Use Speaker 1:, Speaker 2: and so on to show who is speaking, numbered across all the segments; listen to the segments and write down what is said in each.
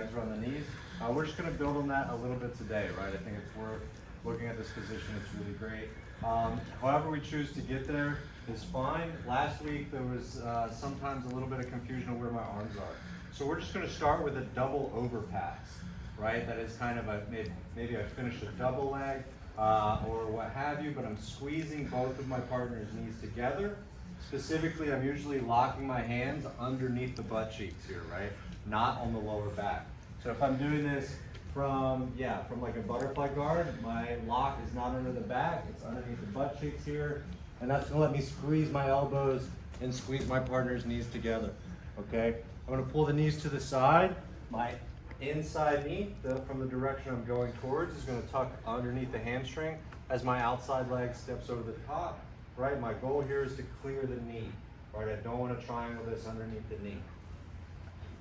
Speaker 1: legs are on the knees. We're just gonna build on that a little bit today, right? I think it's worth looking at this position. It's really great. However we choose to get there is fine. Last week there was sometimes a little bit of confusion on where my arms are. So we're just gonna start with a double overpass, right? That is kind of a, maybe I finished a double leg or what have you, but I'm squeezing both of my partner's knees together. Specifically, I'm usually locking my hands underneath the butt cheeks here, right? Not on the lower back. So if I'm doing this from like a butterfly guard, my lock is not under the back, it's underneath the butt cheeks here. And that's gonna let me squeeze my elbows and squeeze my partner's knees together, okay? I'm gonna pull the knees to the side. My inside knee, from the direction I'm going towards, is gonna tuck underneath the hamstring as my outside leg steps over the top, right? My goal here is to clear the knee, right? I don't wanna triangle this underneath the knee.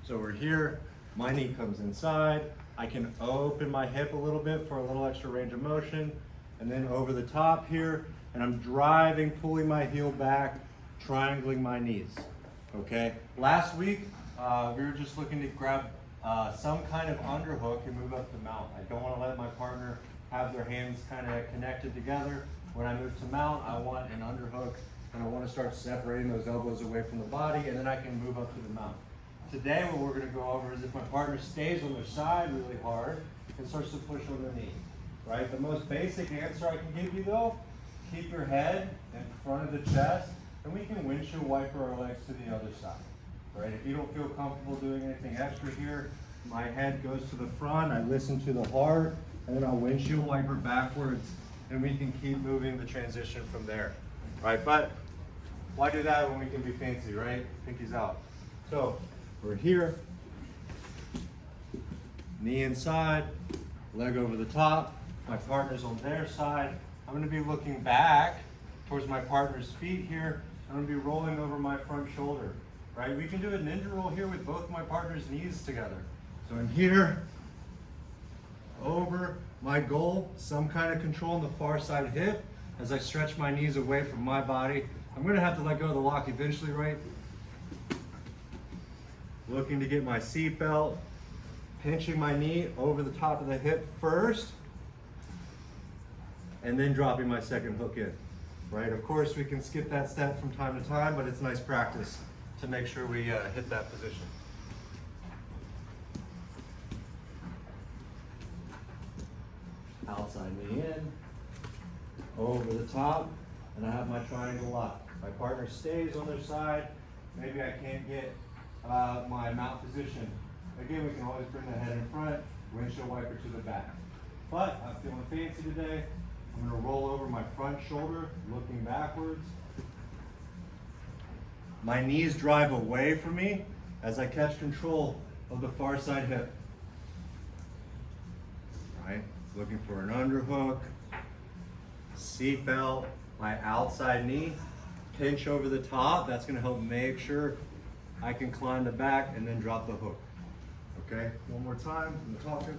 Speaker 1: So we're here, my knee comes inside. I can open my hip a little bit for a little extra range of motion, and then over the top here, and I'm driving, pulling my heel back, triangling my knees, okay? Last week, we were just looking to grab some kind of underhook and move up the mount. I don't wanna let my partner have their hands kind of connected together. When I move to mount, I want an underhook, and I wanna start separating those elbows away from the body, and then I can move up to the mount. Today, what we're gonna go over is if my partner stays on their side really hard and starts to push on their knee, right? The most basic answer I can give you though, keep your head in front of the chest, and we can windshield wiper our legs to the other side, right? If you don't feel comfortable doing anything extra here, my head goes to the front, I listen to the heart, and then I'll windshield wiper backwards, and we can keep moving the transition from there, right? But why do that when we can be fancy, right? Pinkies out. So, we're here, knee inside, leg over the top, my partner's on their side. I'm gonna be looking back towards my partner's feet here. I'm gonna be rolling over my front shoulder, right? We can do a ninja roll here with both my partner's knees together. So I'm here, over, my goal, some kind of control on the far side hip. As I stretch my knees away from my body, I'm gonna have to let go of the lock eventually, right? Looking to get my seat belt, pinching my knee over the top of the hip first, and then dropping my second hook in, right? Of course, we can skip that step from time to time, but it's nice practice to make sure we hit that position. Outside knee in, over the top, and I have my triangle lock. My partner stays on their side. Maybe I can't get my mount position. Again, we can always bring the head in front, windshield wiper to the back. But I'm feeling fancy today. I'm gonna roll over my front shoulder, looking backwards. My knees drive away from me as I catch control of the far side hip. Right, looking for an underhook, seat belt, my outside knee, pinch over the top. That's gonna help make sure I can climb the back and then drop the hook. Okay, one more time, I'm talking.